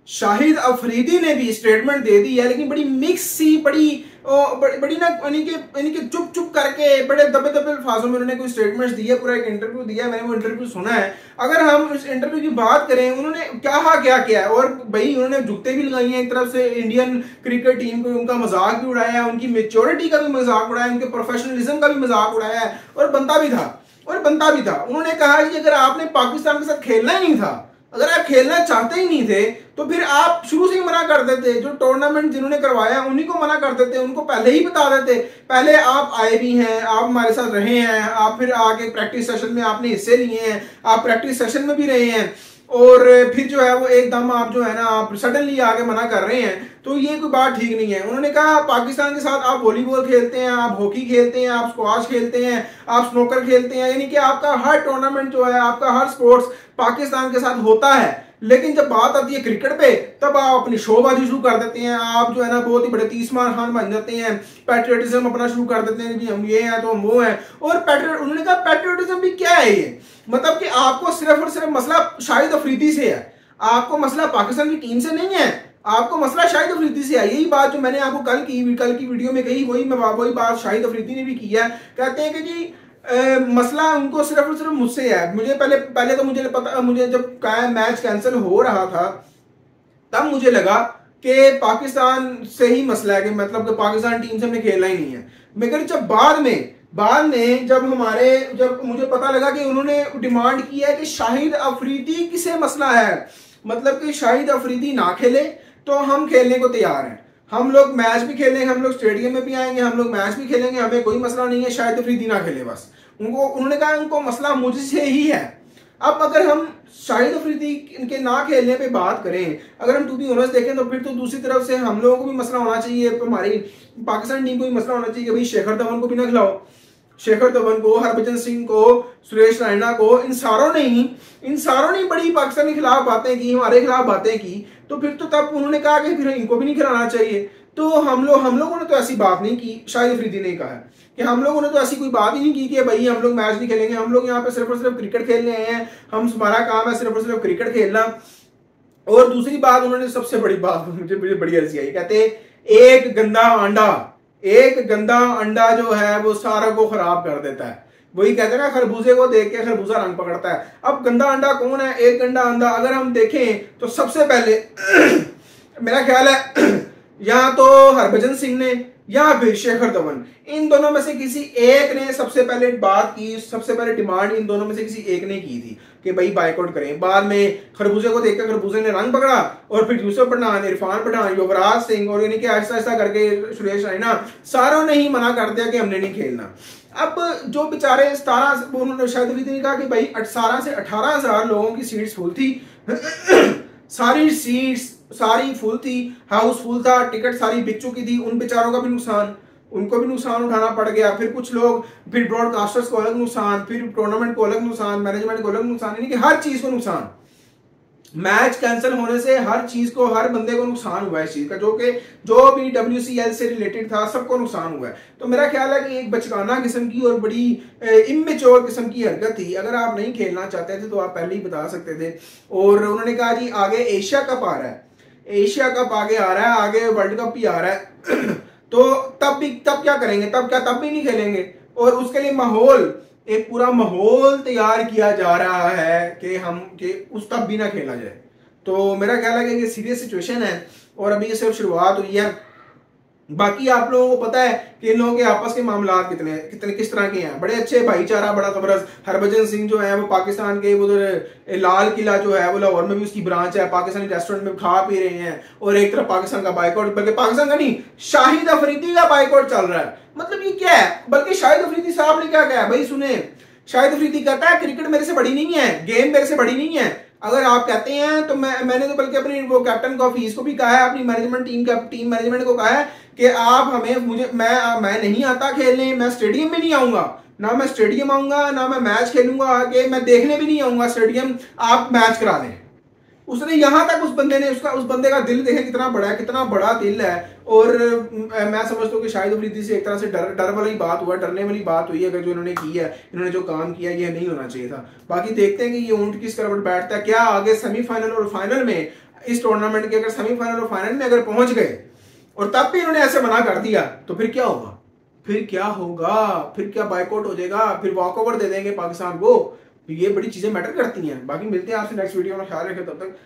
शाहिद अफरीदी ने भी स्टेटमेंट दे दी है, लेकिन बड़ी मिक्स सी, बड़ी ना यानी कि चुप चुप करके बड़े दबे दबे अल्फाजों में उन्होंने कोई स्टेटमेंट्स दिया, पूरा एक इंटरव्यू दिया, मैंने वो इंटरव्यू सुना है। अगर हम इस इंटरव्यू की बात करें, उन्होंने क्या किया है, और भाई उन्होंने जुगते भी लगाई हैं एक तरफ से इंडियन क्रिकेट टीम को, उनका मजाक भी उड़ाया है, उनकी मेच्योरिटी का भी मजाक उड़ाया है, उनके प्रोफेशनलिज्म का भी मजाक उड़ाया है, और बनता भी था। उन्होंने कहा कि अगर आपने पाकिस्तान के साथ खेलना ही नहीं था, अगर आप खेलना चाहते ही नहीं थे, तो फिर आप शुरू से ही मना कर देते। जो टूर्नामेंट जिन्होंने करवाया उन्हीं को मना कर देते, उनको पहले ही बता देते। पहले आप आए भी हैं, आप हमारे साथ रहे हैं, आप फिर आगे प्रैक्टिस सेशन में आपने हिस्से लिए हैं, आप प्रैक्टिस सेशन में भी रहे हैं, और फिर जो है वो एकदम आप जो है ना आप सडनली आगे मना कर रहे हैं, तो ये कोई बात ठीक नहीं है। उन्होंने कहा पाकिस्तान के साथ आप वॉलीबॉल खेलते हैं, आप हॉकी खेलते हैं, आप स्क्वाश खेलते हैं, आप स्नोकर खेलते हैं, यानी कि आपका हर टूर्नामेंट जो है, आपका हर स्पोर्ट्स पाकिस्तान के साथ होता है। लेकिन जब बात आती है क्रिकेट पे, तब आप अपनी शोबाजी शुरू कर देते हैं, आप जो है ना बहुत ही बड़े तीसमान खान बन जाते हैं, पैट्रियटिज्म अपना शुरू कर देते हैं कि हम ये हैं तो हम वो हैं। और उन्होंने कहा पैट्रियटिज्म भी क्या है ये, मतलब कि आपको सिर्फ और सिर्फ मसला शाहिद अफरीदी से है, आपको मसला पाकिस्तान की टीम से नहीं है, आपको मसला शाहिद अफरीदी से है। यही बात जो मैंने आपको कल की वीडियो में कही, वही बात शाहिद अफरीदी ने भी की है। कहते हैं कि जी मसला उनको सिर्फ और सिर्फ मुझसे है। मुझे पहले तो मुझे पता, मुझे जब मैच कैंसिल हो रहा था तब मुझे लगा कि पाकिस्तान से ही मसला है, कि मतलब कि पाकिस्तान टीम से हमने खेलना ही नहीं है। मगर जब बाद में जब मुझे पता लगा कि उन्होंने डिमांड की है कि शाहिद अफरीदी किसे मसला है, मतलब कि शाहिद अफरीदी ना खेले तो हम खेलने को तैयार हैं, हम लोग मैच भी खेलेंगे, हम लोग स्टेडियम में भी आएंगे, हम लोग मैच भी खेलेंगे, हमें कोई मसला नहीं है, शाहिद अफरीदी ना खेले बस। उन्होंने कहा उनको मसला मुझसे ही है। अब अगर हम शाहिद अफरीदी के ना खेलने पे बात करें, अगर हम टू बी ऑनेस्ट देखें, तो फिर तो दूसरी तरफ से हम लोगों को भी मसला होना चाहिए, हमारी पाकिस्तान टीम को भी मसला होना चाहिए कि भाई शेखर धवन को भी ना खिलाओ, शेखर धवन को, हरभजन सिंह को, सुरेश रैना को, इन सारों ने बड़ी पाकिस्तान के खिलाफ बातें की, हमारे खिलाफ बातें की, तो फिर तो तब उन्होंने कहा कि फिर इनको भी नहीं खिलाना चाहिए। तो हम लोगों ने तो ऐसी बात नहीं की, शाहिद अफरीदी ने कहा कि हम लोगों ने तो ऐसी कोई बात ही नहीं की कि भाई हम लोग मैच नहीं खेलेंगे, हम लोग यहाँ पे सिर्फ और सिर्फ क्रिकेट खेलने आए हैं, हमारा काम है सिर्फ और सिर्फ क्रिकेट खेलना। और दूसरी बात, उन्होंने सबसे बड़ी बात मुझे बड़ी हंसी आई, कहते एक गंदा अंडा जो है वो सारा को खराब कर देता है। वही कहते हैं ना, खरबूजे को देख के खरबूजा रंग पकड़ता है। अब गंदा अंडा कौन है? एक गंदा अंडा अगर हम देखें तो सबसे पहले मेरा ख्याल है या तो हरभजन सिंह ने या फिर शेखर धवन, इन दोनों में से किसी एक ने सबसे पहले बात की, सबसे पहले डिमांड इन दोनों में से किसी एक ने की थी कि भाई बाइकआउट करें। बाद में खरबूजे को देखकर खरबूजे ने रंग पकड़ा, और फिर यूसुफ पठान, इरफान पठान, युवराज सिंह, और यानी कि ऐसा ऐसा करके सुरेश रैना, सारों ने ही मना कर दिया कि हमने नहीं खेलना। अब जो बेचारे 17, उन्होंने शायद भी नहीं कहा कि भाई 17 से 18,000 लोगों की सीट्स फुल थी सारी सीट्स सारी फुल थी, हाउस फुल था, टिकट सारी बिक चुकी थी। उन बेचारों का भी नुकसान, उनको भी नुकसान उठाना पड़ गया। फिर कुछ लोग, फिर ब्रॉडकास्टर्स को अलग नुकसान, फिर टूर्नामेंट को अलग नुकसान, मैनेजमेंट को अलग नुकसान, यानी कि हर चीज को नुकसान। मैच कैंसिल होने से हर चीज को, हर बंदे को नुकसान हुआ है इस चीज का, जो भी WCL से रिलेटेड था सबको नुकसान हुआ है। तो मेरा ख्याल है कि एक बचकाना किस्म की और बड़ी इमेच्योर किस्म की हरकत थी। अगर आप नहीं खेलना चाहते थे तो आप पहले ही बता सकते थे। और उन्होंने कहा जी आगे एशिया कप आ रहा है, एशिया कप आगे आ रहा है, आगे वर्ल्ड कप भी आ रहा है तो तब क्या करेंगे? तब भी नहीं खेलेंगे। और उसके लिए एक पूरा माहौल तैयार किया जा रहा है कि उस तब भी ना खेला जाए। तो मेरा ख्याल है कि ये सीरियस सिचुएशन है, और अभी ये सिर्फ शुरुआत हुई है। बाकी आप लोगों को पता है कि इन लोगों के आपस के मामला कितने किस तरह के हैं, बड़े अच्छे भाईचारा, बड़ा जबरदस्त। हरभजन सिंह जो है वो पाकिस्तान के उधर लाल किला जो है वो लाहौर में भी उसकी ब्रांच है, पाकिस्तानी रेस्टोरेंट में खा पी रहे हैं, और एक तरफ पाकिस्तान का बाइकआउट, बल्कि पाकिस्तान का नहीं, शाहिद अफरीदी का बाइकआउट चल रहा है। मतलब ये क्या है? बल्कि शाहिद अफरीदी साहब ने क्या कहा भाई सुने, शाहिद अफरीदी कहता है क्रिकेट मेरे से बड़ी नहीं है, गेम मेरे से बड़ी नहीं है। अगर आप कहते हैं तो मैंने तो बल्कि अपनी वो कैप्टन को, ऑफिस को भी कहा है, अपनी मैनेजमेंट टीम मैनेजमेंट को कहा है कि आप हमें मैं नहीं आता खेलने, मैं स्टेडियम में नहीं आऊंगा, ना मैं स्टेडियम आऊंगा, ना मैं मैच खेलूंगा, आके मैं देखने भी नहीं आऊंगा स्टेडियम, आप मैच करा दें। उसने यहां तक उस बंदे का दिल देखे कितना बड़ा है, कितना बड़ा दिल है। और मैं समझता हूँ कि शाहिद अफरीदी से एक तरह से डर वाली बात हुआ, डरने वाली बात हुई है। अगर जो इन्होंने की है, इन्होंने जो काम किया, ये नहीं होना चाहिए था। बाकी देखते हैं कि ये ऊंट किस तरफ बैठता है, क्या आगे सेमीफाइनल और फाइनल में इस टूर्नामेंट के अगर सेमीफाइनल और फाइनल में अगर पहुंच गए और तब भी इन्होंने ऐसे मना कर दिया तो फिर क्या होगा? फिर क्या होगा? फिर क्या बाइकआउट हो जाएगा? फिर वॉकओवर दे देंगे पाकिस्तान को? ये बड़ी चीजें मैटर करती हैं। बाकी मिलते हैं आपसे नेक्स्ट वीडियो में, ख्याल रखें तब तक।